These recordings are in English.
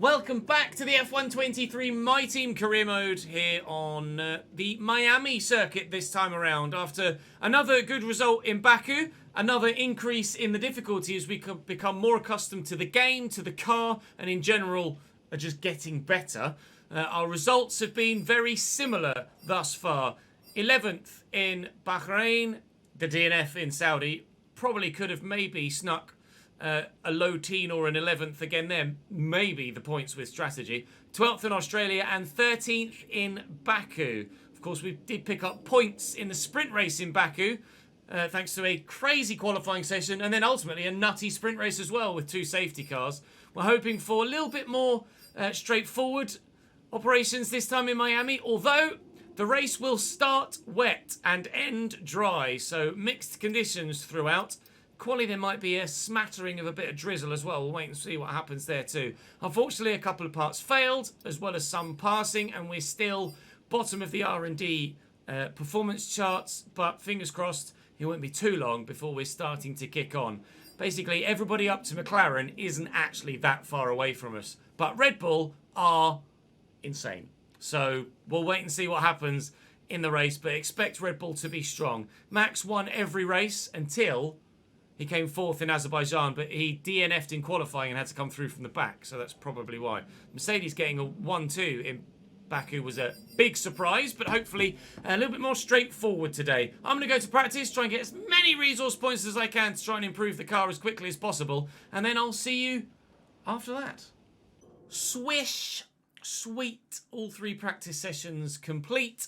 Welcome back to the F123 My Team Career Mode here on the Miami circuit this time around. After another good result in Baku, another increase in the difficulty as we become more accustomed to the game, to the car, and in general are just getting better. Our results have been very similar thus far. 11th in Bahrain, the DNF in Saudi. Probably could have maybe snuck a low teen or an 11th again there. Maybe the points with strategy. 12th in Australia and 13th in Baku. Of course, we did pick up points in the sprint race in Baku, thanks to a crazy qualifying session and then ultimately a nutty sprint race as well with 2 safety cars. We're hoping for a little bit more straightforward operations this time in Miami, although the race will start wet and end dry, so mixed conditions throughout. Quali, there might be a smattering of a bit of drizzle as well. We'll wait and see what happens there too. Unfortunately, a couple of parts failed, as well as some passing, and we're still bottom of the R&D performance charts, but fingers crossed it won't be too long before we're starting to kick on. Basically, everybody up to McLaren isn't actually that far away from us, but Red Bull are insane. So we'll wait and see what happens in the race, but expect Red Bull to be strong. Max won every race until he came 4th in Azerbaijan, but he DNF'd in qualifying and had to come through from the back, so that's probably why. Mercedes getting a 1-2 in Baku was a big surprise, but hopefully a little bit more straightforward today. I'm going to go to practice, try and get as many resource points as I can to try and improve the car as quickly as possible, and then I'll see you after that. Swish! Sweet. All 3 practice sessions complete.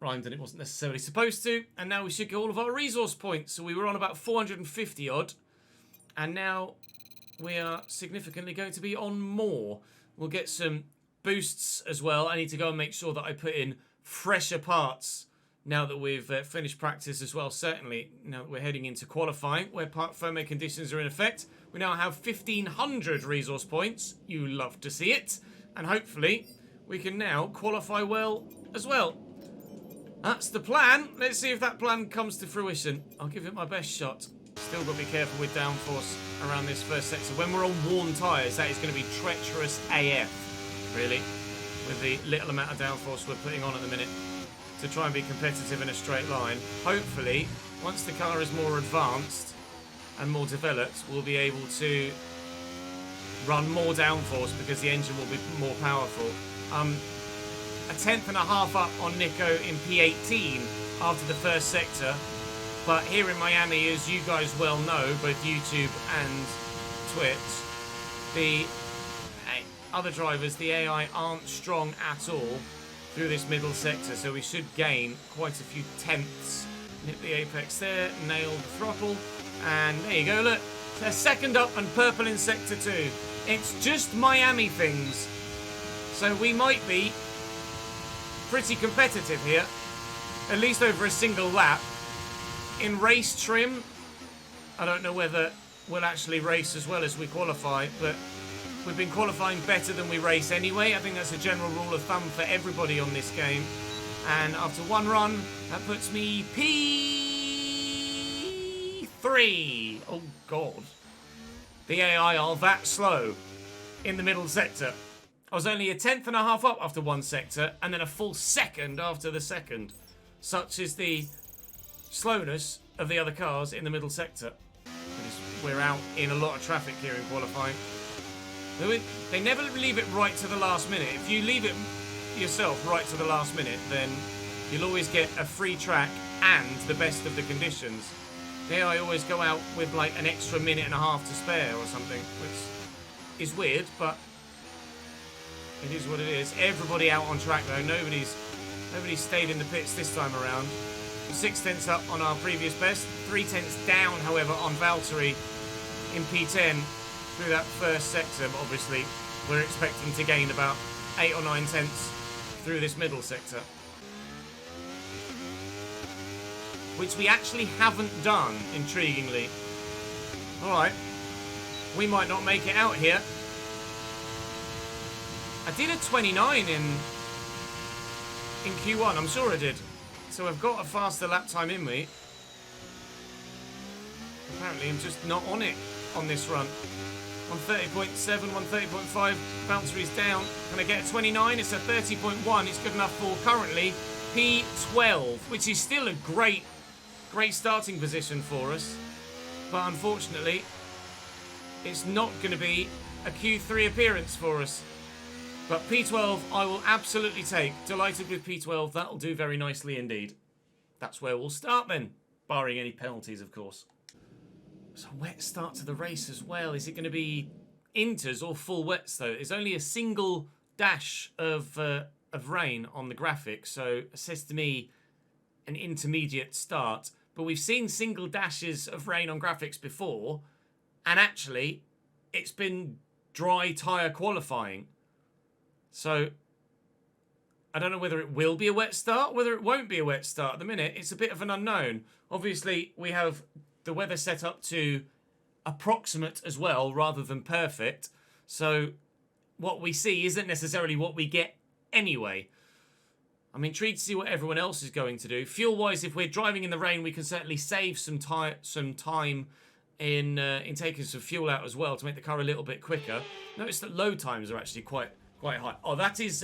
Rhymed and it wasn't necessarily supposed to, and now we should get all of our resource points. So we were on about 450 odd, and now we are significantly going to be on more. We'll get some boosts as well. I need to go and make sure that I put in fresher parts now that we've finished practice as well. Certainly now that we're heading into qualifying where firmware conditions are in effect. We now have 1500 resource points. You love to see it, and hopefully we can now qualify well as well. That's the plan. Let's see if that plan comes to fruition. I'll give it my best shot. Still got to be careful with downforce around this first sector. When we're on worn tyres, that is going to be treacherous AF, really, with the little amount of downforce we're putting on at the minute to try and be competitive in a straight line. Hopefully, once the car is more advanced and more developed, we'll be able to run more downforce because the engine will be more powerful. A 10th and a half up on Nico in P18 after the first sector. But here in Miami, as you guys well know, both YouTube and Twitch, the other drivers, the AI, aren't strong at all through this middle sector. So we should gain quite a few tenths. Nip the apex there, nail the throttle. And there you go, look. They're second up and purple in sector 2. It's just Miami things. So we might be pretty competitive here, at least over a single lap. In race trim, I don't know whether we'll actually race as well as we qualify, but we've been qualifying better than we race anyway. I think that's a general rule of thumb for everybody on this game. And after one run, that puts me P3. Oh God. The AI are that slow in the middle sector. I was only a 10th and a half up after one sector, and then a full second after the second. Such is the slowness of the other cars in the middle sector. We're out in a lot of traffic here in qualifying. They never leave it right to the last minute. If you leave it yourself right to the last minute, then you'll always get a free track and the best of the conditions. The AI always go out with like an extra minute and a half to spare or something, which is weird, but it is what it is. Everybody out on track though. Nobody's stayed in the pits this time around. 6 tenths up on our previous best. 3 tenths down, however, on Valtteri in P10 through that first sector. But obviously, we're expecting to gain about 8 or 9 tenths through this middle sector, which we actually haven't done, intriguingly. All right, we might not make it out here. I did a 29 in Q1, I'm sure I did. So I've got a faster lap time in me. Apparently I'm just not on it on this run. 130.7, 130.5. Bouncer is down. Can I get a 29? It's a 30.1. It's good enough for currently P12, which is still a great starting position for us. But unfortunately, it's not going to be a Q3 appearance for us. But P12 I will absolutely take. Delighted with P12. That'll do very nicely indeed. That's where we'll start then, barring any penalties, of course. So wet start to the race as well. Is it going to be inters or full wets though? There's only a single dash of rain on the graphic, so it says to me an intermediate start. But we've seen single dashes of rain on graphics before, and actually it's been dry tyre qualifying. So I don't know whether it will be a wet start, whether it won't be a wet start. At the minute, it's a bit of an unknown. Obviously, we have the weather set up to approximate as well, rather than perfect. So what we see isn't necessarily what we get anyway. I'm intrigued to see what everyone else is going to do. Fuel-wise, if we're driving in the rain, we can certainly save some time in taking some fuel out as well to make the car a little bit quicker. Notice that load times are actually quite high. Oh, that is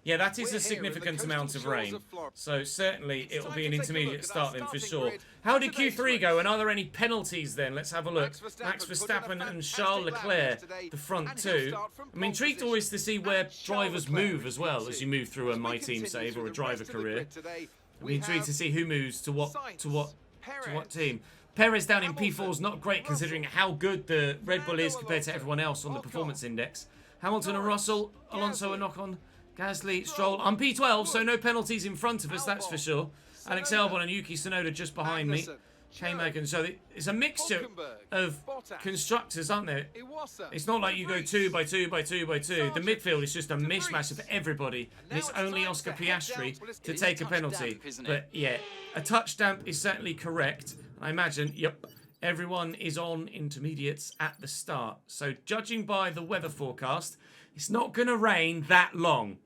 yeah, that is a significant amount of rain. So certainly it will be an intermediate start then for sure. How did Q3 go? And are there any penalties then? Let's have a look. Max Verstappen and Charles Leclerc, the front two. I'm intrigued always to see where drivers move as well as you move through a My Team save or a driver career. I'm intrigued to see who moves to what team. Perez down in P4 is not great considering how good the Red Bull is compared to everyone else on the performance index. Hamilton and Russell, Alonso and Ocon, Gasly, Stroll. I'm P12, so no penalties in front of us, that's for sure. Alex Albon and Yuki Tsunoda just behind me. K-Megan. So it's a mixture of constructors, aren't there? It's not like you go 2 by 2 by 2 by 2. The midfield is just a mishmash of everybody. And it's only Oscar Piastri to take a penalty. But yeah, a touch damp is certainly correct. I imagine, yep, everyone is on intermediates at the start. So judging by the weather forecast, it's not going to rain that long.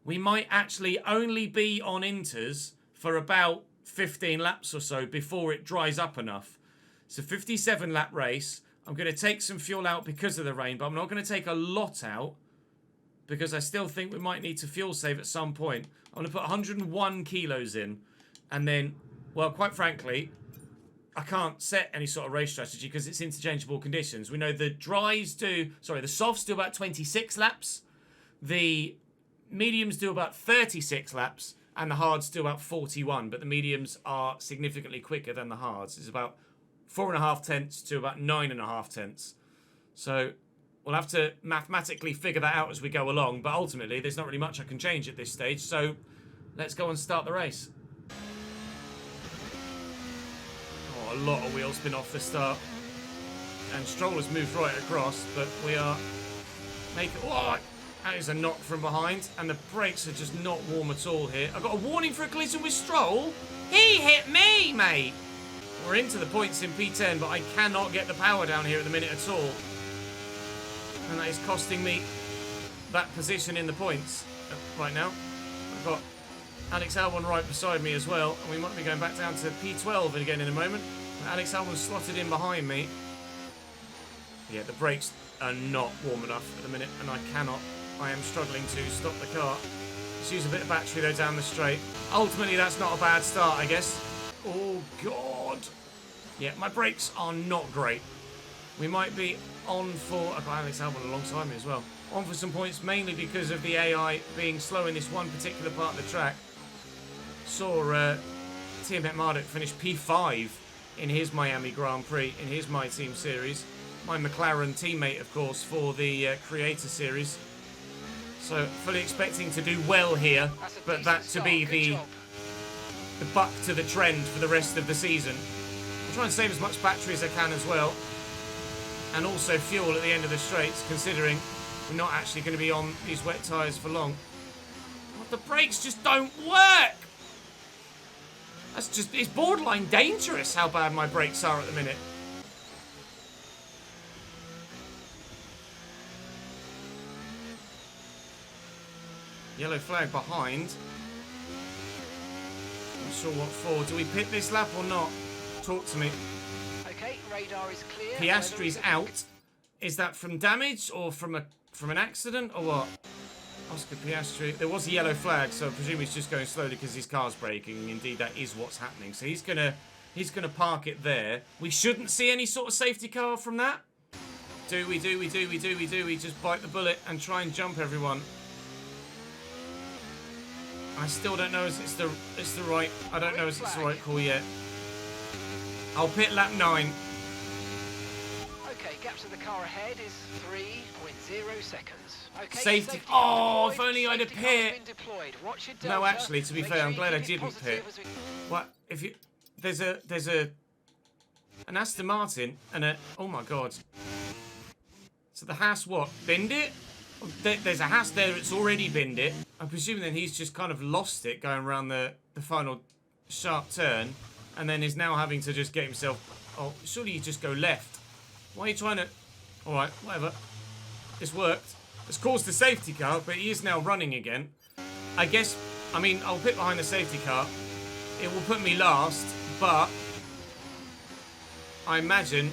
We might actually only be on inters for about 15 laps or so before it dries up enough. It's a 57 lap race. I'm going to take some fuel out because of the rain, but I'm not going to take a lot out because I still think we might need to fuel save at some point. I'm going to put 101 kilos in, and then, well, quite frankly, I can't set any sort of race strategy because it's interchangeable conditions. We know the the softs do about 26 laps, the mediums do about 36 laps, and the hards do about 41, but the mediums are significantly quicker than the hards. It's about 4.5 tenths to about 9.5 tenths. So we'll have to mathematically figure that out as we go along, but ultimately there's not really much I can change at this stage, so let's go and start the race. Oh, a lot of wheel spin off the start. And Stroll has moved right across, but we are making... Oh, that is a knock from behind, and the brakes are just not warm at all here. I've got a warning for a collision with Stroll. He hit me, mate. We're into the points in P10, but I cannot get the power down here at the minute at all. And that is costing me that position in the points right now. I've got Alex Albon right beside me as well, and we might be going back down to P12 again in a moment. Alex Albon's slotted in behind me. Yeah, the brakes are not warm enough at the minute, and I am struggling to stop the car. Let's use a bit of battery though down the straight. Ultimately, that's not a bad start, I guess. Oh, God. Yeah, my brakes are not great. We might be on for... I've got Alex Albon alongside me as well. On for some points, mainly because of the AI being slow in this one particular part of the track. Saw Tiamat Marduk finish P5 in his Miami Grand Prix, in his My Team series. My McLaren teammate, of course, for the Creator Series. So, fully expecting to do well here, but that to be the buck to the trend for the rest of the season. I'll try and save as much battery as I can as well. And also fuel at the end of the straights, considering we're not actually going to be on these wet tyres for long. But the brakes just don't work! It's borderline dangerous how bad my brakes are at the minute. Yellow flag behind. Not sure what for. Do we pit this lap or not? Talk to me. Okay, radar is clear. Piastri's out. Is that from damage or from an accident or what? Oscar Piastri. There was a yellow flag, so I presume he's just going slowly because his car's braking. Indeed, that is what's happening. So he's gonna park it there. We shouldn't see any sort of safety car from that. We just bite the bullet and try and jump everyone. I still don't know if it's the right. I don't know if it's the right call yet. I'll pit lap 9. Okay, gap to the car ahead is 3.0 seconds. Okay, safety. Oh, if only I'd have pit. No, actually, to be fair, I'm glad I didn't pit. What if you? There's an Aston Martin and a. Oh my God. So the Haas what? Binned it? There's a Haas there that's already binned it. I'm presuming then he's just kind of lost it going around the final sharp turn, and then is now having to just get himself. Oh, surely you just go left. Why are you trying to? All right, whatever. This worked. It's caused the safety car, but he is now running again. I guess. I mean, I'll pit behind the safety car. It will put me last, but I imagine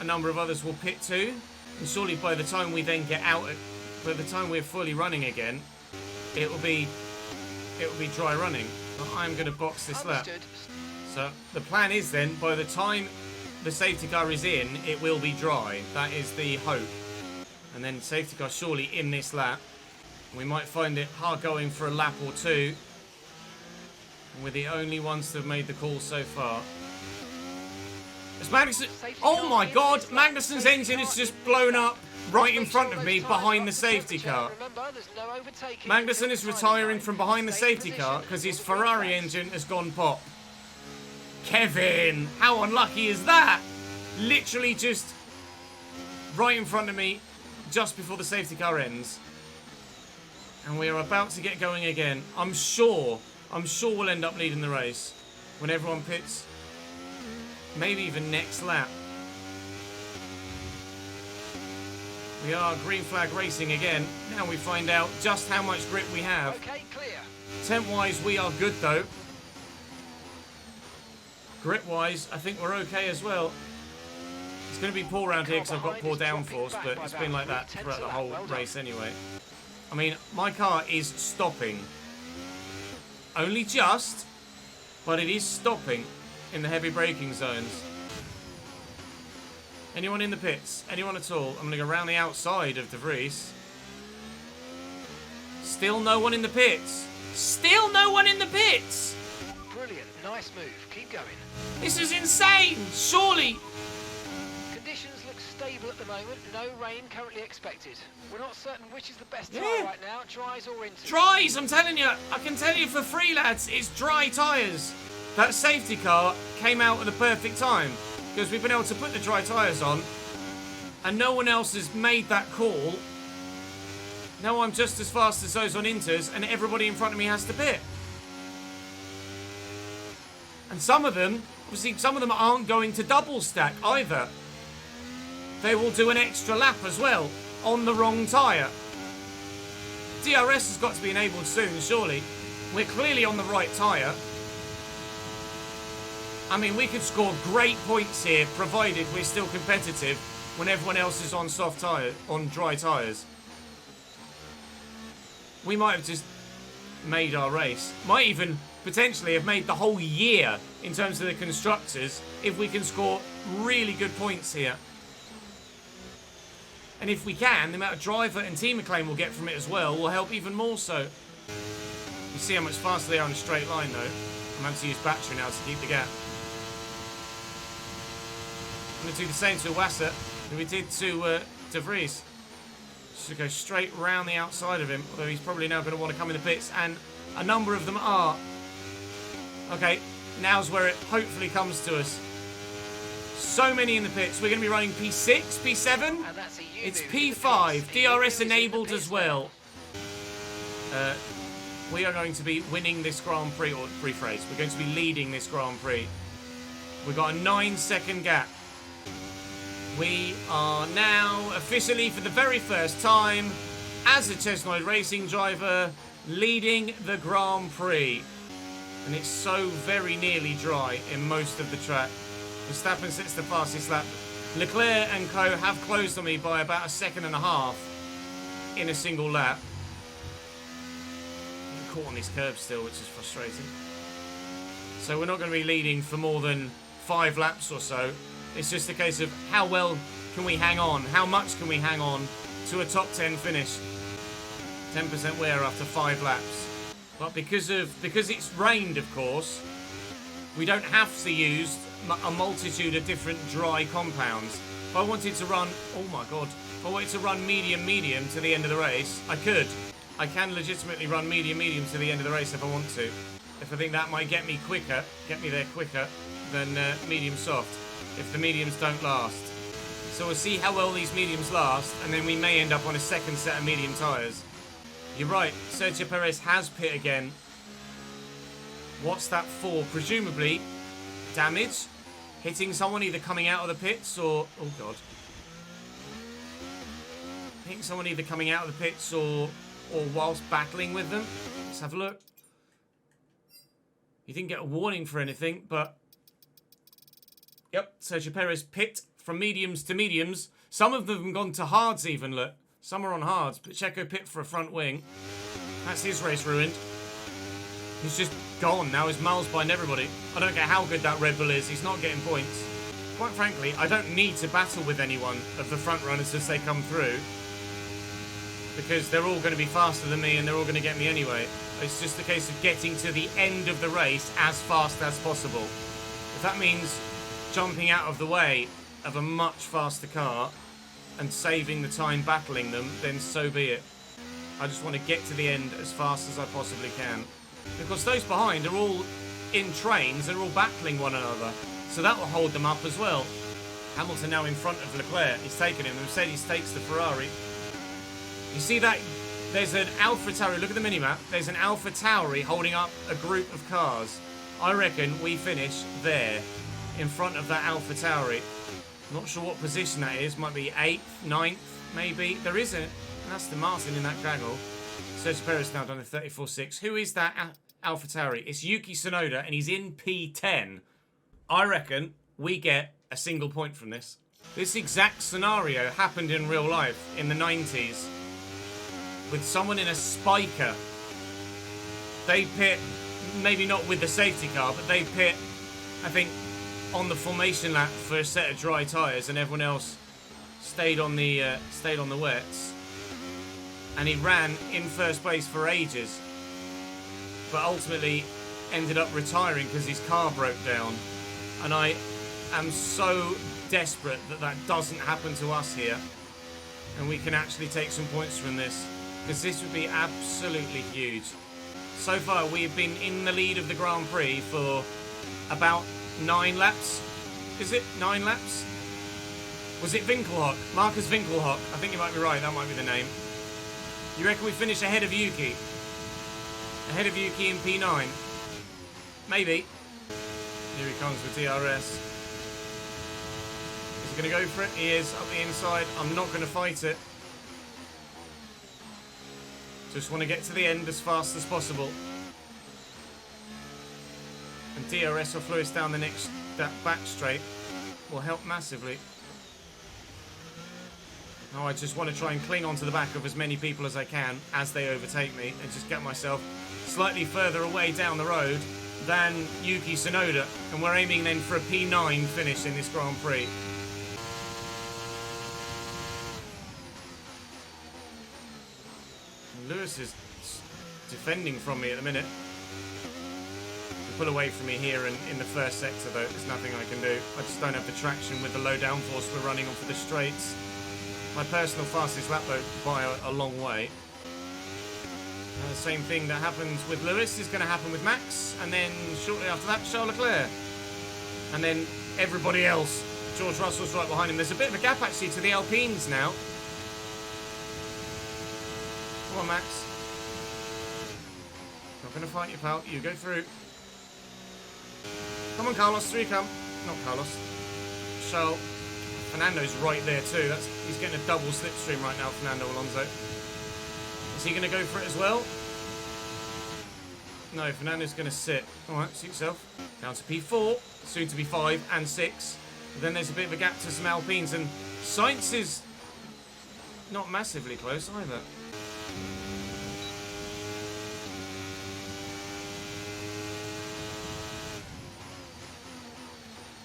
a number of others will pit too. And surely by the time we then get out, by the time we're fully running again, it will be dry running. But I'm going to box this lap. So the plan is then, by the time the safety car is in, it will be dry. That is the hope. And then safety car surely in this lap. We might find it hard going for a lap or two. And we're the only ones to have made the call so far. It's Magnussen. Oh my God! Magnussen's engine is just blown up right in front of me behind the safety car. Magnussen is retiring from behind the safety car because his Ferrari engine has gone pop. Kevin, how unlucky is that? Literally just right in front of me just before the safety car ends. And we are about to get going again. I'm sure we'll end up leading the race when everyone pits. Maybe even next lap. We are green flag racing again. Now we find out just how much grip we have. Okay, clear. Temp-wise, we are good though. Grip-wise, I think we're okay as well. It's going to be poor around here because I've got poor downforce, but it's been like that throughout the whole race anyway. I mean, my car is stopping. Only just, but it is stopping in the heavy braking zones. Anyone in the pits? Anyone at all? I'm going to go around the outside of De Vries. Still no one in the pits. Still no one in the pits. Brilliant. Nice move. Keep going. This is insane. Surely. Conditions look stable at the moment. No rain currently expected. We're not certain which is the best tyre right now, dries or inters. Dries, I'm telling you. I can tell you for free, lads, it's dry tyres. That safety car came out at the perfect time because we've been able to put the dry tyres on and no one else has made that call. Now I'm just as fast as those on inters and everybody in front of me has to pit. And some of them, obviously some of them aren't going to double stack either. They will do an extra lap as well on the wrong tyre. DRS has got to be enabled soon, surely. We're clearly on the right tyre. I mean, we could score great points here, provided we're still competitive when everyone else is on soft tyre, on dry tyres. We might have just made our race. Might even potentially have made the whole year in terms of the constructors if we can score really good points here. And if we can, the amount of driver and team acclaim we'll get from it as well will help even more so. You see how much faster they are in a straight line though. I'm having to use battery now to keep the gap. I'm going to do the same to Wasser that we did to De Vries. Just go straight round the outside of him, although he's probably now going to want to come in the pits, and a number of them are. Okay, now's where it hopefully comes to us. So many in the pits. We're going to be running P6, P7. It's P5, DRS enabled as well. We are going to be winning this Grand Prix, or rephrase, we're going to be leading this Grand Prix. We've got a 9-second gap. We are now officially, for the very first time, as a Chesnoid racing driver, leading the Grand Prix. And it's so very nearly dry in most of the track. Verstappen sets the fastest lap Leclerc and co have closed on me by about a second and a half in a single lap. I'm caught on these curbs still, which is frustrating. So we're not going to be leading for more than 5 laps or so. It's just a case of how well can we hang on? How much can we hang on to a top 10 finish? 10% wear after 5 laps. But because it's rained, of course, we don't have to use a multitude of different dry compounds. If I wanted to run, oh my god, if I wanted to run medium to the end of the race, I could. I can legitimately run medium to the end of the race if I want to. If I think that might get me there quicker than medium soft, if the mediums don't last. So we'll see how well these mediums last, and then we may end up on a second set of medium tyres. You're right, Sergio Perez has pit again. What's that for? Presumably damage, hitting someone either coming out of the pits or, oh god, hitting someone either coming out of the pits or whilst battling with them. Let's have a look. You didn't get a warning for anything, but yep, Sergio Perez pit from mediums to mediums. Some of them have gone to hards even, look. Some are on hards, but Checo pit for a front wing. That's his race ruined. He's just gone now. He's miles behind everybody. I don't care how good that Red Bull is. He's not getting points. Quite frankly, I don't need to battle with anyone of the front runners as they come through, because they're all going to be faster than me and they're all going to get me anyway. It's just a case of getting to the end of the race as fast as possible. If that means jumping out of the way of a much faster car and saving the time battling them, then so be it. I just want to get to the end as fast as I possibly can. Because those behind are all in trains, they're all battling one another. So that will hold them up as well. Hamilton now in front of Leclerc. He's taken him. Mercedes takes the Ferrari. You see that? There's an AlphaTauri. Look at the minimap. There's an AlphaTauri holding up a group of cars. I reckon we finish there, in front of that AlphaTauri. Not sure what position that is. Might be 8th, 9th, maybe. There isn't. Aston Martin in that gaggle. Sergio Perez now done a 34.6. Who is that AlphaTauri? It's Yuki Tsunoda, and he's in P10. I reckon we get a single point from this. This exact scenario happened in real life in the 90s with someone in a spiker. They pit, maybe not with the safety car, but they pit, I think, on the formation lap for a set of dry tyres, and everyone else stayed on the wets. And he ran in first place for ages, but ultimately ended up retiring because his car broke down. And I am so desperate that that doesn't happen to us here, and we can actually take some points from this, because this would be absolutely huge. So far we have been in the lead of the Grand Prix for about 9 laps. Is it 9 laps? Was it Winkelhock? Marcus Winkelhock. I think you might be right, that might be the name. You reckon we finish ahead of Yuki? Ahead of Yuki in P9? Maybe. Here he comes with DRS. Is he going to go for it? He is, up the inside. I'm not going to fight it. Just want to get to the end as fast as possible. And DRS will flow us down that back straight. Will help massively. Now I just want to try and cling onto the back of as many people as I can as they overtake me, and just get myself slightly further away down the road than Yuki Tsunoda. And we're aiming then for a P9 finish in this Grand Prix. Lewis is defending from me at the minute. Pull away from me here in the first sector though, there's nothing I can do. I just don't have the traction with the low downforce we're running on for the straights. My personal fastest lap though by a long way. The same thing that happens with Lewis is going to happen with Max, and then shortly after that Charles Leclerc. And then everybody else. George Russell's right behind him. There's a bit of a gap actually to the Alpines now. Come on Max. Not going to fight you pal, you go through. Come on, Carlos, through you come. Not Carlos. Charles. Fernando's right there too. He's getting a double slipstream right now, Fernando Alonso. Is he going to go for it as well? No, Fernando's going to sit. Alright, suit yourself. Down to P4. Soon to be 5 and 6. But then there's a bit of a gap to some Alpines, and Sainz is not massively close either.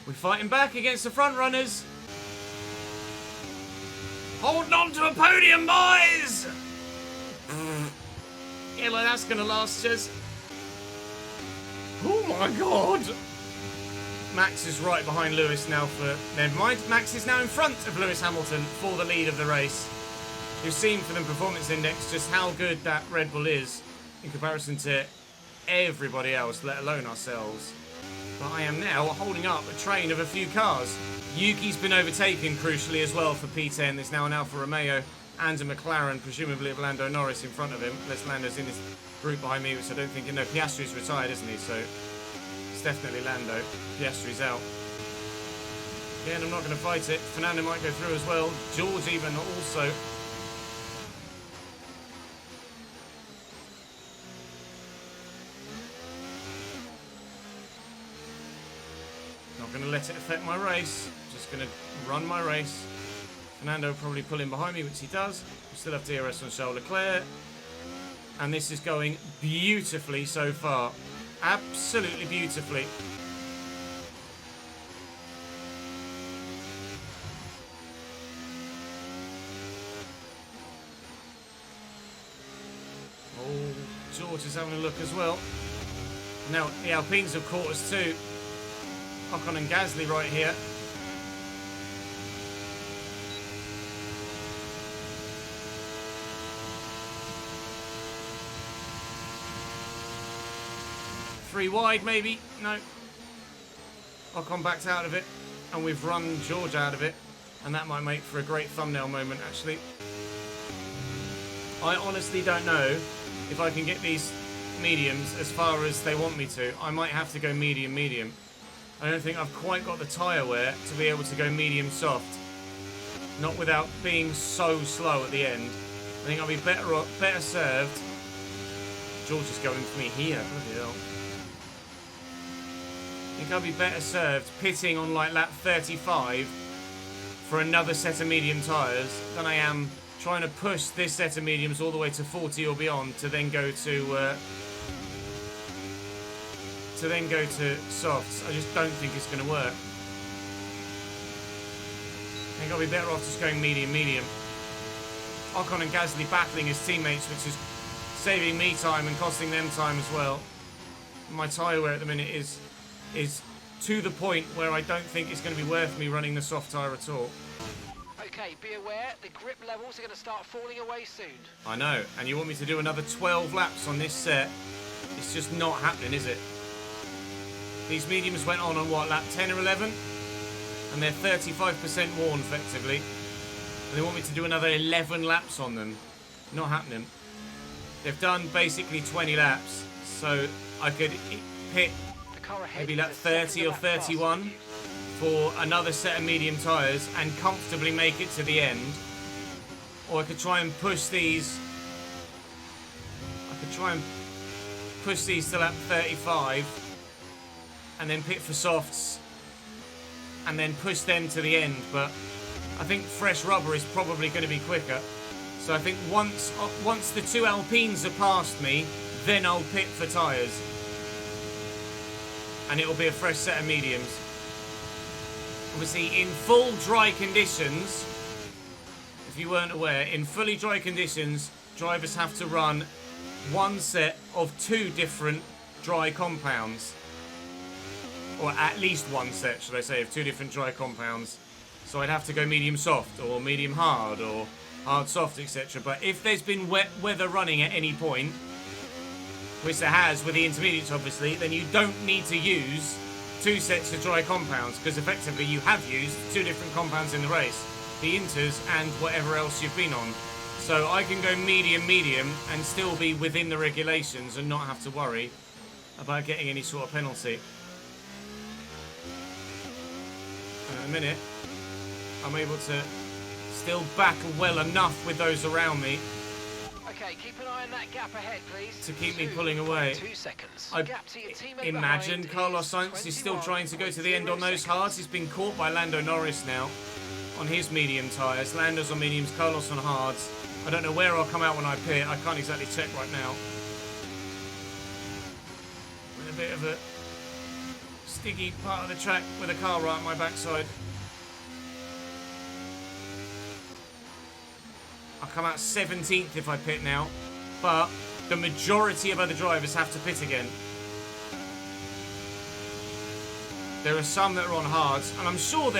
We're fighting back against the front runners. Holding on to a podium, boys! Yeah, like that's gonna last, Ches. Oh my god! Max is right behind Lewis now for... Never mind, Max is now in front of Lewis Hamilton for the lead of the race. You've seen from the performance index just how good that Red Bull is in comparison to everybody else, let alone ourselves. But I am now holding up a train of a few cars. Yuki's been overtaken, crucially, as well for P10. There's now an Alfa Romeo and a McLaren, presumably of Lando Norris in front of him. Unless Lando's in this group behind me, which I don't think... No, Piastri's retired, isn't he? So it's definitely Lando. Piastri's out. Again, I'm not going to fight it. Fernando might go through as well. George even also. Not going to let it affect my race. Just going to run my race. Fernando will probably pull in behind me, which he does. We still have DRS on Charles Leclerc. And this is going beautifully so far. Absolutely beautifully. Oh, George is having a look as well. Now, the Alpines have caught us too. Ocon and Gasly right here. Three wide, maybe. No. Ocon backed out of it. And we've run George out of it. And that might make for a great thumbnail moment, actually. I honestly don't know if I can get these mediums as far as they want me to. I might have to go medium. I don't think I've quite got the tyre wear to be able to go medium soft. Not without being so slow at the end. I think I'll be better served. George is going for me here. Bloody hell. I think I'll be better served pitting on like lap 35 for another set of medium tyres than I am trying to push this set of mediums all the way to 40 or beyond to then go to softs. I just don't think it's going to work. I think I'll be better off just going medium. Ocon and Gasly battling as teammates, which is saving me time and costing them time as well. My tyre wear at the minute is to the point where I don't think it's going to be worth me running the soft tyre at all. Okay, be aware, the grip levels are going to start falling away soon. I know, and you want me to do another 12 laps on this set? It's just not happening, is it? These mediums went on what, lap 10 or 11? And they're 35% worn, effectively. And they want me to do another 11 laps on them. Not happening. They've done basically 20 laps, so I could hit maybe lap 30 or 31 for another set of medium tyres and comfortably make it to the end. Or I could try and push these. To lap 35 and then pit for softs and then push them to the end. But I think fresh rubber is probably going to be quicker. So I think once the two Alpines are past me, then I'll pit for tyres. And it'll be a fresh set of mediums. Obviously, in full dry conditions, if you weren't aware, in fully dry conditions, drivers have to run one set of two different dry compounds. Or at least one set, should I say, of two different dry compounds. So I'd have to go medium soft, or medium hard, or hard soft, etc. But if there's been wet weather running at any point, which there has with the intermediates obviously, then you don't need to use two sets of dry compounds, because effectively you have used two different compounds in the race, the inters and whatever else you've been on. So I can go medium and still be within the regulations and not have to worry about getting any sort of penalty. And in a minute I'm able to still back well enough with those around me Okay, keep an eye on that gap ahead, please. to keep me pulling away. 2 seconds. I Gap to your teammate imagine behind Carlos is Sainz is still trying to go to the end on those 21.0 hards. He's been caught by Lando Norris now on his medium tyres. Lando's on mediums, Carlos on hards. I don't know where I'll come out when I pit. I can't exactly check right now. In a bit of a sticky part of the track with a car right on my backside. I'll come out 17th if I pit now, but the majority of other drivers have to pit again. There are some that are on hards, and I'm sure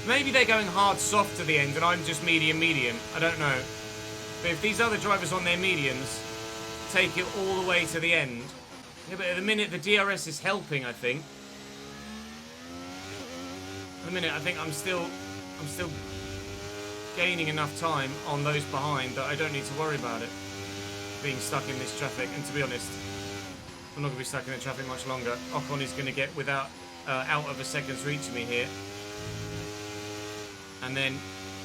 maybe they're going hard soft to the end, and I'm just medium. I don't know. But if these other drivers on their mediums take it all the way to the end, yeah, but at the minute the DRS is helping, I think. At the minute, I think I'm still gaining enough time on those behind that I don't need to worry about it being stuck in this traffic. And to be honest, I'm not going to be stuck in the traffic much longer. Ocon is going to get out of a second's reach me here, and then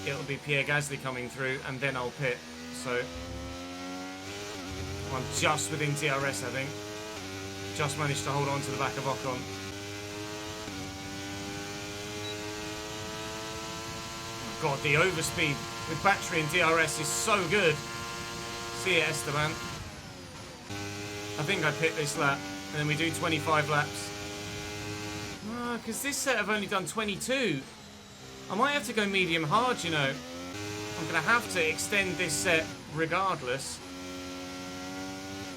it'll be Pierre Gasly coming through, and then I'll pit. So I'm just within DRS, I think. Just managed to hold on to the back of Ocon. God, the overspeed with battery and DRS is so good. See you, Esteban. I think I pit this lap, and then we do 25 laps. No, because this set I've only done 22. I might have to go medium hard, you know. I'm going to have to extend this set regardless.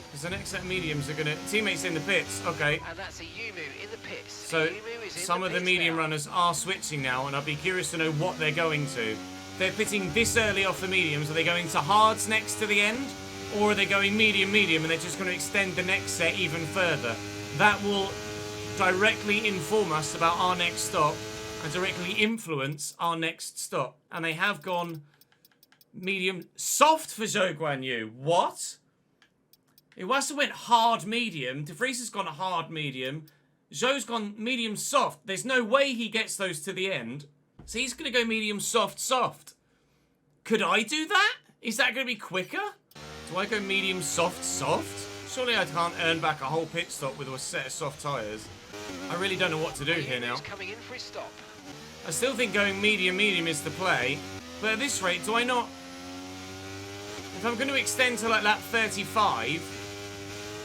Because the next set of mediums are going to... Teammates in the pits, okay. And that's a Yumu in the pits. So some of the medium runners are switching now, and I'd be curious to know what they're going to. They're pitting this early off the mediums. Are they going to hards next to the end? Or are they going medium, and they're just going to extend the next set even further? That will directly inform us about our next stop and directly influence our next stop. And they have gone medium soft for Zhou Guanyu. What? Iwasa went hard medium. De Vries has gone hard medium. Zhou's gone medium soft. There's no way he gets those to the end. So he's going to go medium soft. Could I do that? Is that going to be quicker? Do I go medium soft? Surely I can't earn back a whole pit stop with a set of soft tyres. I really don't know what to do here now. Coming in for his stop. I still think going medium is the play. But at this rate, do I not... If I'm going to extend to like lap 35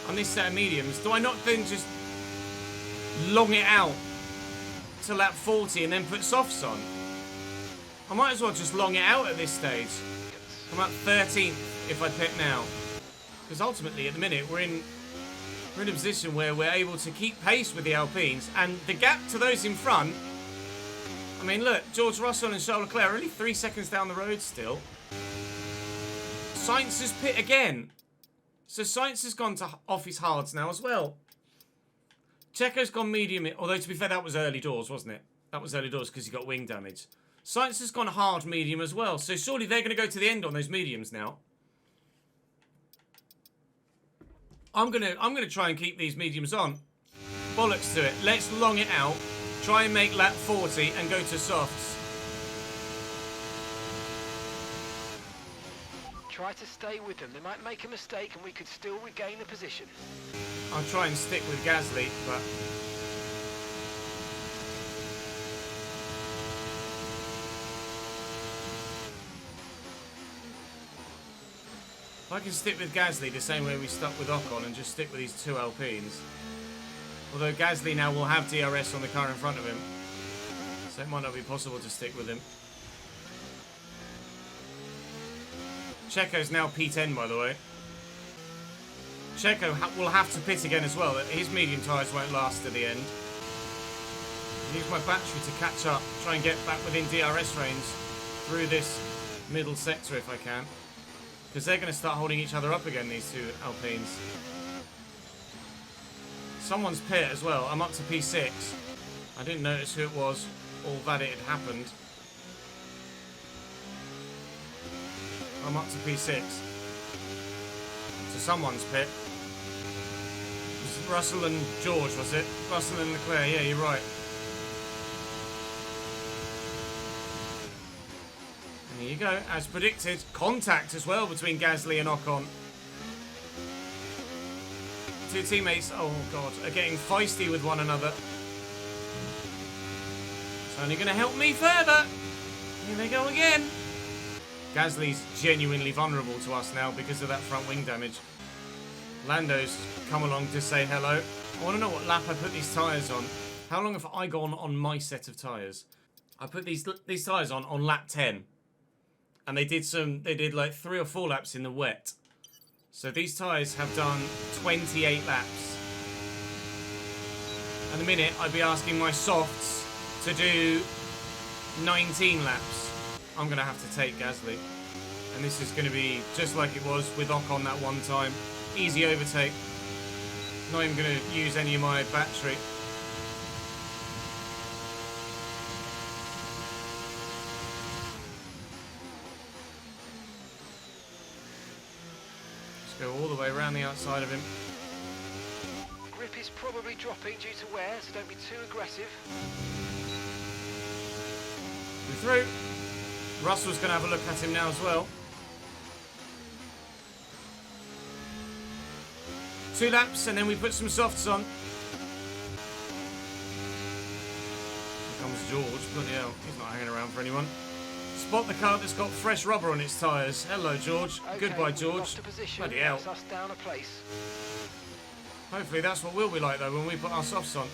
on this set of mediums, do I not then just long it out to lap 40 and then put softs on? I might as well just long it out at this stage. I'm at 13th if I pit now. Because ultimately, at the minute, we're in a position where we're able to keep pace with the Alpines. And the gap to those in front... I mean, look, George Russell and Charles Leclerc are only 3 seconds down the road still. Sainz has pit again. So Sainz has gone off his hards now as well. Checo's gone medium, although to be fair, that was early doors, wasn't it? That was early doors because he got wing damage. Sainz has gone hard medium as well, so surely they're going to go to the end on those mediums now. I'm gonna try and keep these mediums on. Bollocks to it. Let's long it out. Try and make lap 40 and go to softs. Try to stay with them. They might make a mistake and we could still regain the position. I'll try and stick with Gasly, but... If I can stick with Gasly the same way we stuck with Ocon and just stick with these two Alpines. Although Gasly now will have DRS on the car in front of him. So it might not be possible to stick with him. Checo's now P10, by the way. Checo will have to pit again as well. His medium tyres won't last to the end. Use my battery to catch up. Try and get back within DRS range through this middle sector if I can. Because they're going to start holding each other up again, these two Alpines. Someone's pit as well. I'm up to P6. I didn't notice who it was or that it had happened. I'm up to P6. So someone's pit. It was Russell and George, was it? Russell and Leclerc, yeah, you're right. There you go, as predicted. Contact as well between Gasly and Ocon. Two teammates, oh god, are getting feisty with one another. It's only going to help me further. Here they go again. Gasly's genuinely vulnerable to us now because of that front wing damage. Lando's come along to say hello. I want to know what lap I put these tyres on. How long have I gone on my set of tyres? I put these tyres on lap 10. And they did like 3 or 4 laps in the wet. So these tyres have done 28 laps. At the minute, I'd be asking my softs to do 19 laps. I'm going to have to take Gasly. And this is going to be just like it was with Ocon that one time. Easy overtake. Not even going to use any of my battery. Go all the way around the outside of him. Grip is probably dropping due to wear, so don't be too aggressive. We're through. Russell's going to have a look at him now as well. 2 laps and then we put some softs on. Here comes George. Bloody hell, he's not hanging around for anyone. Spot the car that's got fresh rubber on its tyres. Hello, George. Okay, Goodbye, George. Bloody hell. Us down a place. Hopefully that's what we'll be like, though, when we put our softs on.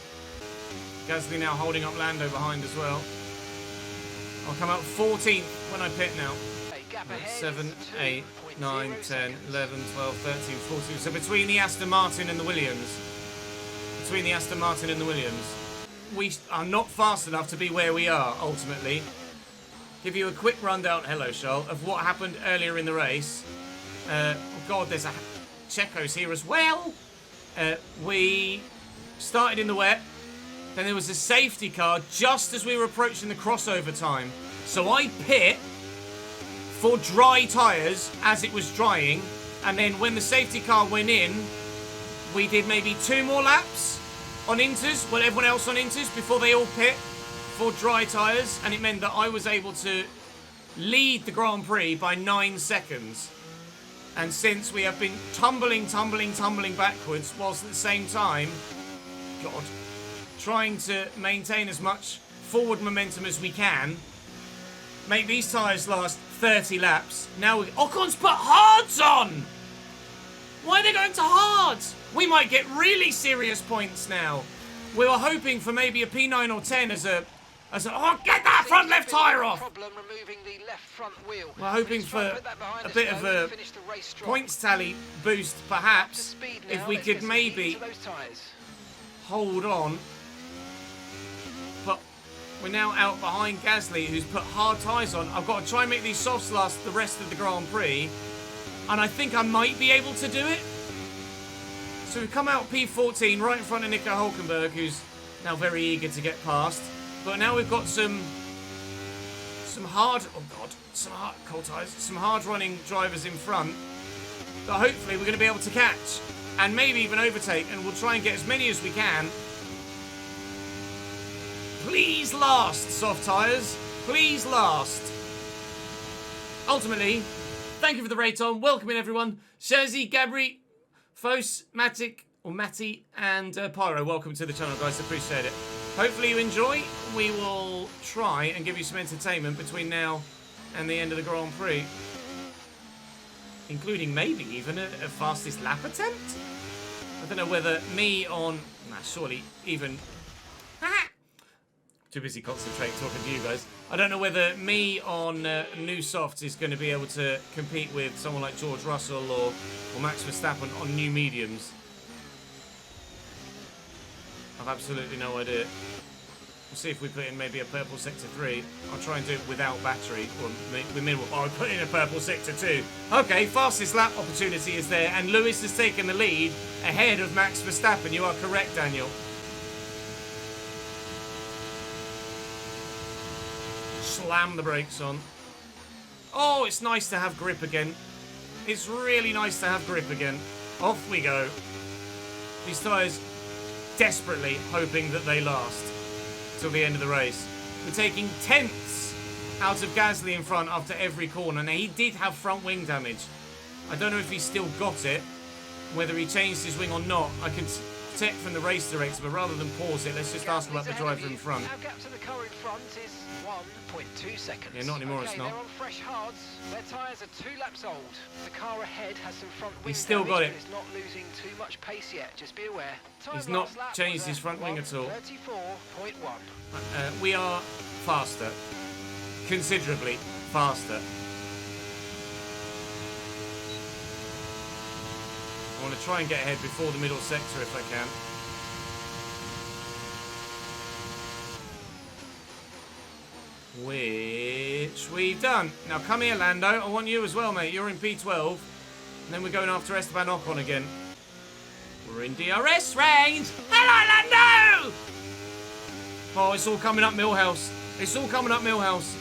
Gasly now holding up Lando behind as well. I'll come out 14th when I pit now. 7, 8, 9, 10, 11, 12, 13, 14. So between the Aston Martin and the Williams. We are not fast enough to be where we are, ultimately. Give you a quick rundown, hello Charles, of what happened earlier in the race. Oh god, there's a Checo's here as well. We started in the wet. Then there was a safety car just as we were approaching the crossover time. So I pit for dry tyres as it was drying. And then when the safety car went in, we did maybe 2 more laps on inters, well, everyone else on inters, before they all pit for dry tyres, and it meant that I was able to lead the Grand Prix by 9 seconds. And since we have been tumbling backwards, whilst at the same time, God, trying to maintain as much forward momentum as we can, make these tyres last 30 laps. Now Ocon's put hards on! Why are they going to hards? We might get really serious points now. We were hoping for maybe a P9 or 10 as a oh, get that front left tyre off! We're hoping for a bit of a points tally boost, perhaps, if we could maybe hold on. But we're now out behind Gasly, who's put hard tyres on. I've got to try and make these softs last the rest of the Grand Prix, and I think I might be able to do it. So we've come out P14 right in front of Nico Hulkenberg, who's now very eager to get past. But now we've got some hard running drivers in front that hopefully we're going to be able to catch and maybe even overtake, and we'll try and get as many as we can. Please last, soft tyres. Please last. Ultimately, thank you for the raid, Tom. Welcome in, everyone. Jersey, Gabri, Fos, Matic, or Matty, and Pyro. Welcome to the channel, guys. Appreciate it. Hopefully you enjoy. We will try and give you some entertainment between now and the end of the Grand Prix. Including maybe even a fastest lap attempt. I don't know whether me on... Nah, surely even... Too busy concentrating talking to you guys. I don't know whether me on new softs is going to be able to compete with someone like George Russell or Max Verstappen on new mediums. I've absolutely no idea. We'll see if we put in maybe a purple sector 3. I'll try and do it without battery. Or with minimal. I'll put in a purple sector 2. Okay, fastest lap opportunity is there. And Lewis has taken the lead ahead of Max Verstappen. You are correct, Daniel. Slam the brakes on. Oh, it's nice to have grip again. It's really nice to have grip again. Off we go. These tyres desperately hoping that they last till the end of the race. We're taking tenths out of Gasly in front after every corner. Now, he did have front wing damage. I don't know if he still got it, whether he changed his wing or not. I can check from the race director, but rather than pause it, let's just ask about the driver in front. Our gap to the car in front is 1.2 seconds. Yeah, not anymore, okay, it's not. They're on fresh hards. Their tyres are 2 laps old. The car ahead has some front wing He's still damage, got it. but it's not losing too much pace yet. Just be aware. Time He's not last lap changed was his front wing at all. 34.1. We are faster. Considerably faster. I want to try and get ahead before the middle sector if I can. Which we've done. Now come here, Lando. I want you as well, mate. You're in P12. And then we're going after Esteban Ocon again. We're in DRS range. Hello, Lando! Oh, it's all coming up Millhouse. It's all coming up Millhouse.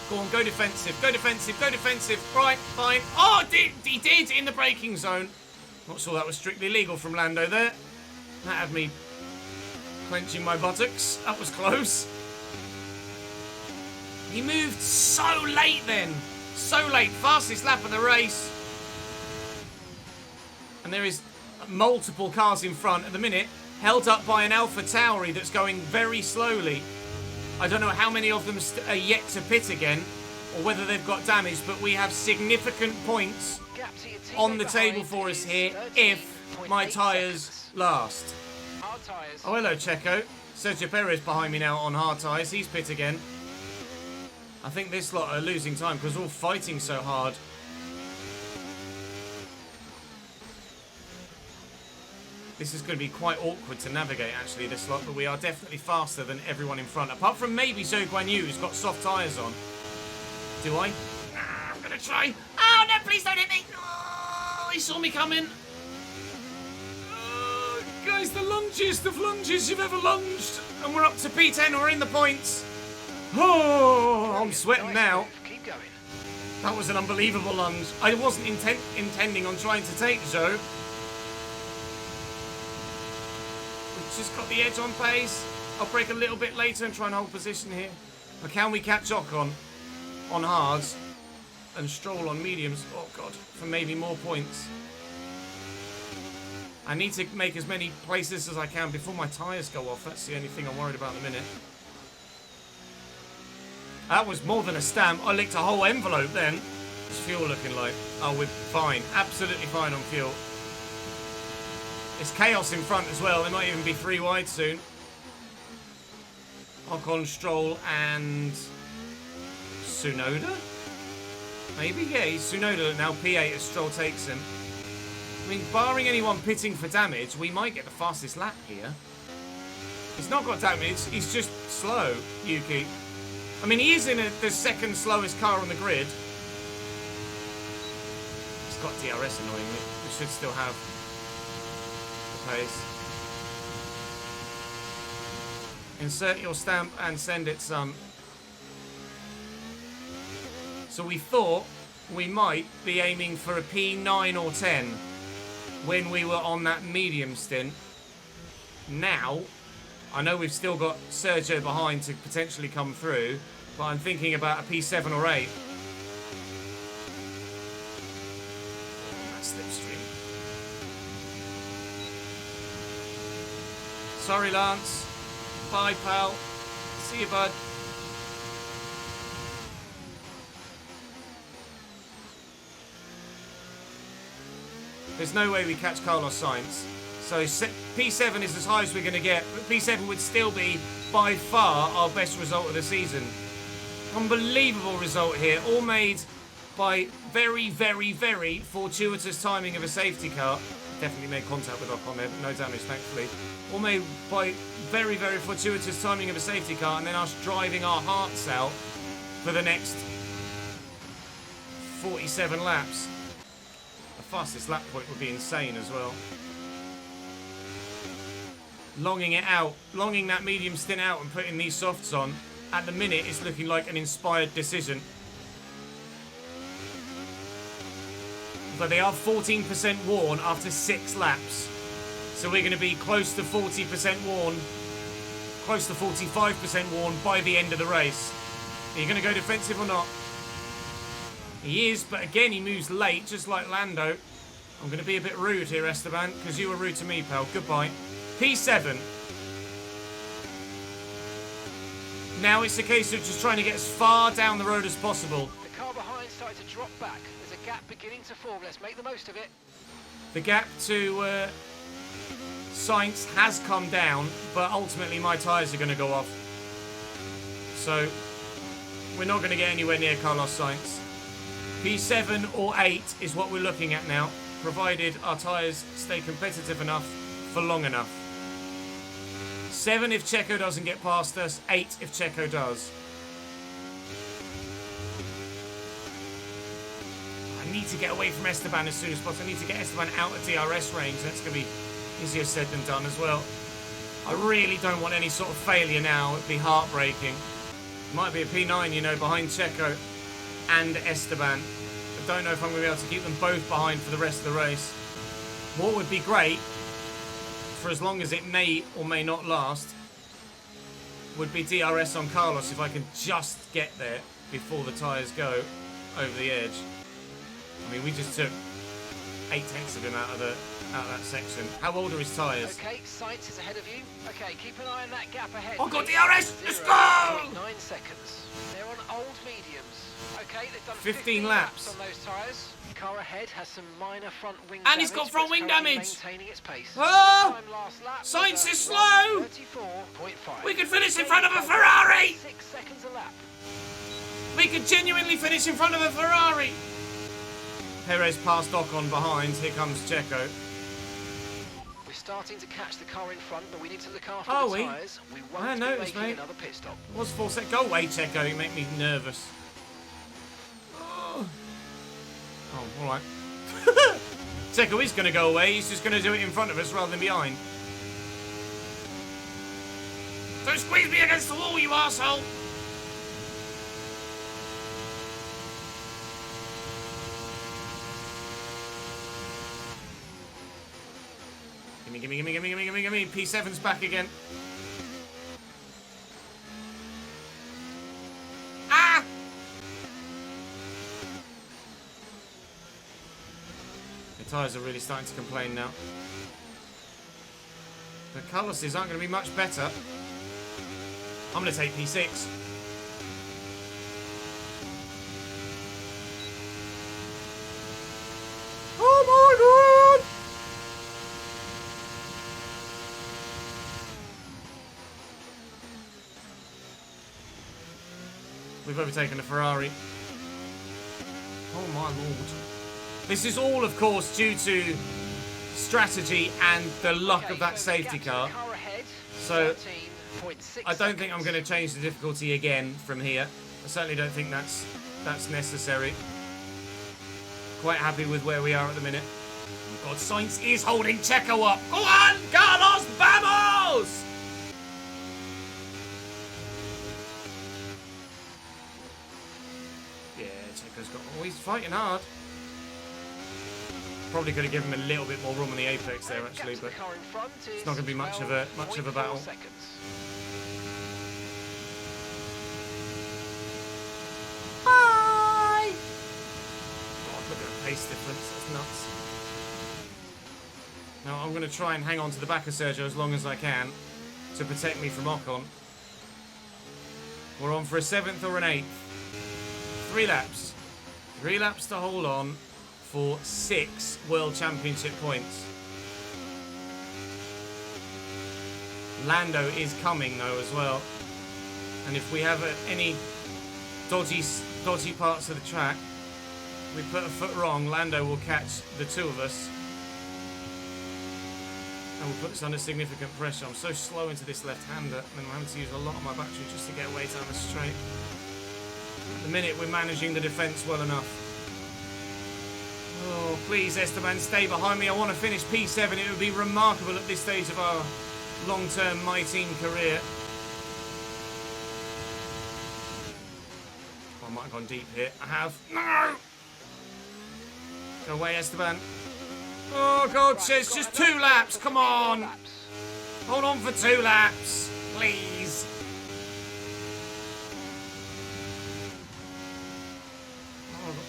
Go on, go defensive, go defensive, go defensive. Right, fine. Oh, he did in the braking zone. Not sure that was strictly legal from Lando there. That had me clenching my buttocks. That was close. He moved so late then. So late. Fastest lap of the race. And there is multiple cars in front at the minute, held up by an Alpha Tauri that's going very slowly. I don't know how many of them are yet to pit again, or whether they've got damage, but we have significant points on the table for us here if my tyres last. Oh, hello, Checo. Sergio Perez behind me now on hard tyres. He's pit again. I think this lot are losing time because we're all fighting so hard. This is going to be quite awkward to navigate, actually, this lot, but we are definitely faster than everyone in front. Apart from maybe Zhou Guan Yu, who's got soft tyres on. Do I? I'm going to try. Oh, no, please don't hit me. Oh, he saw me coming. Oh, guys, the lungiest of lunges you've ever lunged. And we're up to P10, we're in the points. Oh, I'm sweating now. Keep going. That was an unbelievable lunge. I wasn't intending on trying to take Zhou. Just got the edge on pace. I'll brake a little bit later and try and hold position here. But can we catch Ocon on hards and Stroll on mediums? Oh god, for maybe more points. I need to make as many places as I can before my tyres go off. That's the only thing I'm worried about in a minute. That was more than a stamp. I licked a whole envelope then. What's fuel looking like? Oh, we're fine. Absolutely fine on fuel. It's chaos in front as well. There might even be 3 wide soon. Ocon, Stroll, and Tsunoda? Maybe? Yeah, he's Tsunoda now P8 as Stroll takes him. I mean, barring anyone pitting for damage, we might get the fastest lap here. He's not got damage. He's just slow, Yuki. I mean, he is in the second slowest car on the grid. He's got DRS annoyingly. We should still have pace. Insert your stamp and send it some. So we thought we might be aiming for a P9 or 10 when we were on that medium stint. Now, I know we've still got Sergio behind to potentially come through, but I'm thinking about a P7 or 8. That's slipstream. Sorry, Lance. Bye, pal. See you, bud. There's no way we catch Carlos Sainz. So P7 is as high as we're going to get, but P7 would still be, by far, our best result of the season. Unbelievable result here, all made by very, very, very fortuitous timing of a safety car. Definitely made contact with Ocon there, but no damage, thankfully. All made by very, very fortuitous timing of a safety car, and then us driving our hearts out for the next 47 laps. The fastest lap point would be insane as well. Longing it out, longing that medium stint out and putting these softs on, at the minute it's looking like an inspired decision. But they are 14% worn after 6 laps. So we're going to be close to 40% worn close to 45% worn by the end of the race. Are you going to go defensive or not? He is, but again, he moves late, just like Lando. I'm going to be a bit rude here, Esteban, because you were rude to me, pal. Goodbye. P7. Now it's a case of just trying to get as far down the road as possible. The car behind started to drop back. There's a gap beginning to form. Let's make the most of it. The gap to Sainz has come down, but ultimately my tyres are going to go off. So we're not going to get anywhere near Carlos Sainz. P7 or 8 is what we're looking at now, provided our tyres stay competitive enough for long enough. 7 if Checo doesn't get past us, 8 if Checo does. I need to get away from Esteban as soon as possible. I need to get Esteban out of DRS range. That's going to be easier said than done as well. I really don't want any sort of failure now. It'd be heartbreaking. Might be a P9, you know, behind Checo and Esteban. I don't know if I'm going to be able to keep them both behind for the rest of the race. What would be great, for as long as it may or may not last, would be DRS on Carlos if I can just get there before the tyres go over the edge. I mean, we just took 8 tenths of him out of that section. How old are his tyres? Okay, Sainz is ahead of you. Okay, keep an eye on that gap ahead. Oh, got DRS! Let's go! 9 seconds. They're on old mediums. Okay, they've done 15 laps on those tyres. Car ahead has some minor front wing and he's got front wing damage. Maintaining its pace. Oh! Last lap Sainz is slow! 34.5. We could finish in front of a Ferrari! 6 seconds a lap. We could genuinely finish in front of a Ferrari! Perez passed Ocon behind. Here comes Checo. We're starting to catch the car in front, but we need to look after Are the we? tyres. We I won't be noticed, making mate. another pit stop. What's 4 seconds? Go away, Checo. You make me nervous. Oh, alright. Checo is going to go away. He's just going to do it in front of us rather than behind. Don't squeeze me against the wall, you arsehole! Gimme. P7's back again. Ah! The tyres are really starting to complain now. The Carloses aren't going to be much better. I'm going to take P6. Oh my god! We've overtaken a Ferrari. Oh my lord. This is all, of course, due to strategy and the luck of that safety car. So I don't think I'm going to change the difficulty again from here. I certainly don't think that's necessary. Quite happy with where we are at the minute. Oh God, Sainz is holding Checo up. Go on, Carlos, vamos! Yeah, Checo's got... Oh, he's fighting hard. Probably could have given him a little bit more room on the apex there, actually, but it's not going to be much of a battle. Bye! God, look at the pace difference. That's nuts. Now I'm going to try and hang on to the back of Sergio as long as I can to protect me from Ocon. We're on for a 7th or an 8th. 3 laps. 3 laps to hold on for 6 World Championship points. Lando is coming though as well. And if we have any dodgy parts of the track, we put a foot wrong, Lando will catch the 2 of us. And we'll put us under significant pressure. I'm so slow into this left-hander, and I'm having to use a lot of my battery just to get away down the straight. At the minute, we're managing the defence well enough. Oh, please, Esteban, stay behind me. I want to finish P7. It would be remarkable at this stage of our long-term My Team career. Oh, I might have gone deep here. I have. No! Go away, Esteban. Oh, God, Ches, just 2 laps. Come on. Hold on for 2 laps. Please.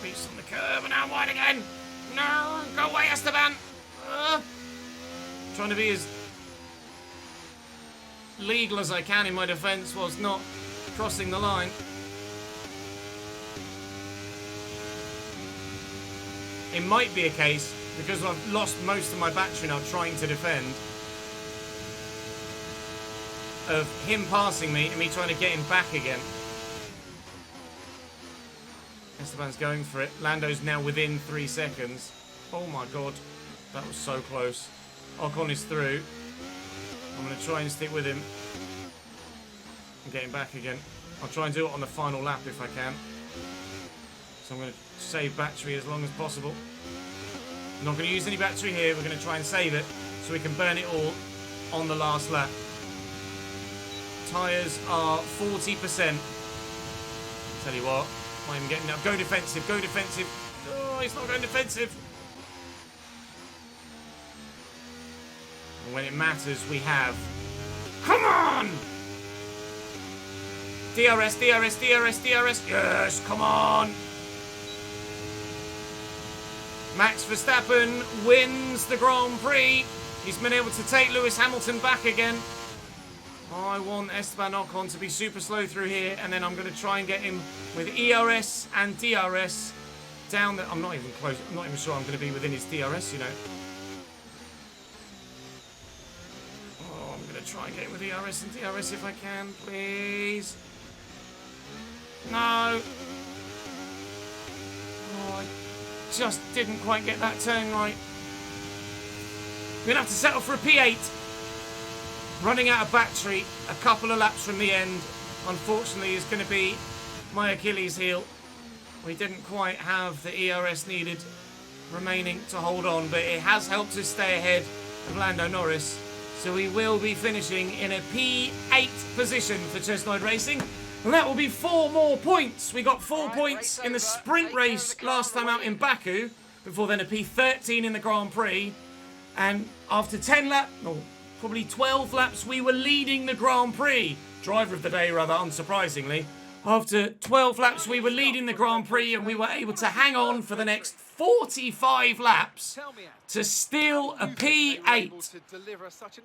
Beast on the curb and now wide again. No, go away, Esteban. Trying to be as legal as I can in my defence whilst not crossing the line. It might be a case, because I've lost most of my battery now trying to defend, of him passing me and me trying to get him back again. Esteban's going for it. Lando's now within 3 seconds. Oh my god. That was so close. Ocon is through. I'm going to try and stick with him and get him back again. I'll try and do it on the final lap if I can. So I'm going to save battery as long as possible. I'm not going to use any battery here. We're going to try and save it so we can burn it all on the last lap. Tyres are 40%. Tell you what, I'm not even getting up. Go defensive, go defensive. Oh, he's not going defensive. And when it matters, we have... Come on! DRS, DRS, DRS, DRS. Yes, come on! Max Verstappen wins the Grand Prix. He's been able to take Lewis Hamilton back again. I want Esteban Ocon to be super slow through here, and then I'm going to try and get him with ERS and DRS down the... I'm not even close. I'm not even sure I'm going to be within his DRS, you know. Oh, I'm going to try and get him with ERS and DRS if I can, please. No. Oh, I just didn't quite get that turn right. We're going to have to settle for a P8. Running out of battery a couple of laps from the end, unfortunately, is going to be my Achilles heel. We didn't quite have the ERS needed remaining to hold on, but it has helped us stay ahead of Lando Norris. So we will be finishing in a P8 position for Chesnoid Racing. And that will be 4 more points. We got 4 points in the sprint race last time out in Baku, before then a P13 in the Grand Prix. And after 10 laps, probably 12 laps, we were leading the Grand Prix. Driver of the day, rather, unsurprisingly. After 12 laps, we were leading the Grand Prix, and we were able to hang on for the next 45 laps to steal a P8.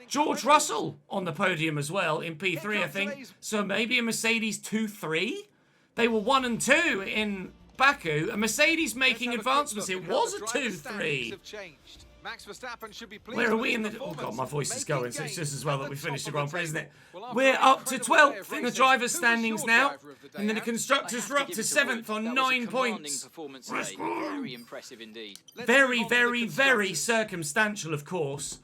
George Russell on the podium as well in P3, I think. So maybe a Mercedes 2-3? They were 1 and 2 in Baku. A Mercedes making advancements. It was a 2-3. Max Verstappen should be pleased. Where are we in the... Oh, God, my voice is going, so it's just as well that we finished the Grand Prix, isn't it? We're up to 12th in the driver's standings now. And then the constructors are up to 7th on 9 points. Very impressive indeed. Very, very, very circumstantial, of course.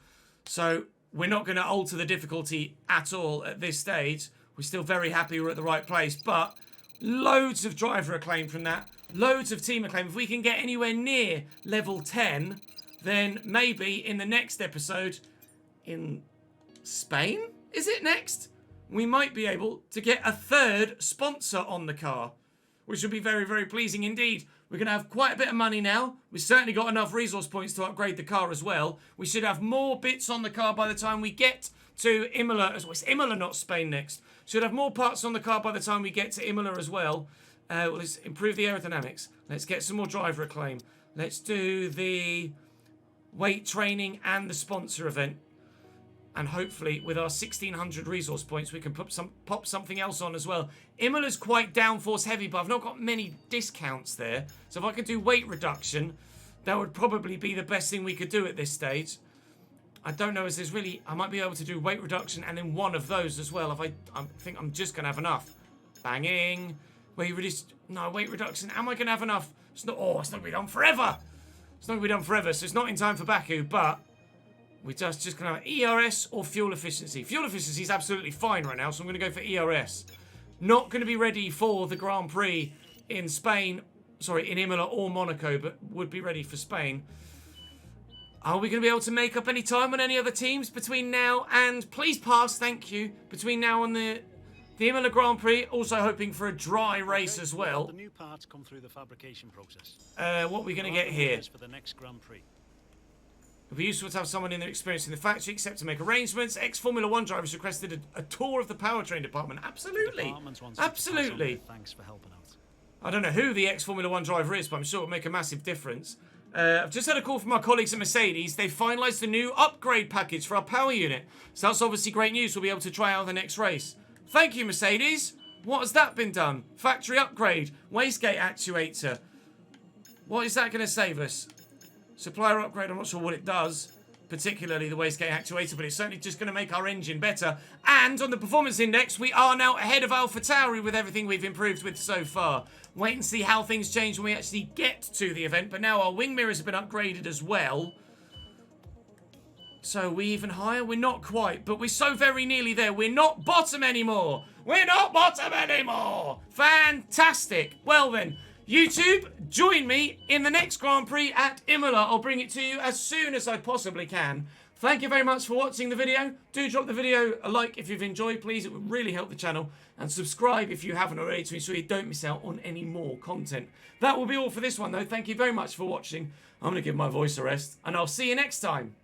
So we're not going to alter the difficulty at all at this stage. We're still very happy we're at the right place. But loads of driver acclaim from that. Loads of team acclaim. If we can get anywhere near level 10... then maybe in the next episode in Spain, is it next? We might be able to get a 3rd sponsor on the car, which would be very, very pleasing indeed. We're going to have quite a bit of money now. We've certainly got enough resource points to upgrade the car as well. We should have more bits on the car by the time we get to Imola. It's Imola, not Spain next. Should have more parts on the car by the time we get to Imola as well. Let's improve the aerodynamics. Let's get some more driver acclaim. Let's do the... weight training and the sponsor event, and hopefully with our 1600 resource points we can pop something else on as well. Imola's quite downforce heavy, but I've not got many discounts there, so if I could do weight reduction, that would probably be the best thing we could do at this stage. I don't know, as there's really... I might be able to do weight reduction and then one of those as well. If I think I'm just going to have enough. Banging. Weight reduction. Am I going to have enough? It's not going to be done forever. It's not going to be done forever, so it's not in time for Baku, but we're just going to have ERS or fuel efficiency. Fuel efficiency is absolutely fine right now, so I'm going to go for ERS. Not going to be ready for the Grand Prix in Spain, in Imola or Monaco, but would be ready for Spain. Are we going to be able to make up any time on any other teams between now and... Please pass, thank you. Between now and the Imola Grand Prix, also hoping for a dry race as well. The new parts come through the fabrication process. What are we going to get here? For the next Grand Prix. It'd be useful to have someone in their experience in the factory, except to make arrangements. Ex-Formula 1 drivers requested a tour of the powertrain department. Absolutely. Absolutely. Thanks for helping out. I don't know who the ex-Formula 1 driver is, but I'm sure it'll make a massive difference. I've just had a call from our colleagues at Mercedes. They've finalised the new upgrade package for our power unit. So that's obviously great news. We'll be able to try out the next race. Thank you, Mercedes. What has that been done? Factory upgrade. Wastegate actuator. What is that going to save us? Supplier upgrade. I'm not sure what it does. Particularly the wastegate actuator, but it's certainly just going to make our engine better. And on the performance index, we are now ahead of AlphaTauri with everything we've improved with so far. Wait and see how things change when we actually get to the event. But now our wing mirrors have been upgraded as well. So we even higher? We're not quite, but we're so very nearly there. We're not bottom anymore. We're not bottom anymore. Fantastic. Well then, YouTube, join me in the next Grand Prix at Imola. I'll bring it to you as soon as I possibly can. Thank you very much for watching the video. Do drop the video a like if you've enjoyed, please. It would really help the channel. And subscribe if you haven't already to ensure you don't miss out on any more content. That will be all for this one, though. Thank you very much for watching. I'm going to give my voice a rest, and I'll see you next time.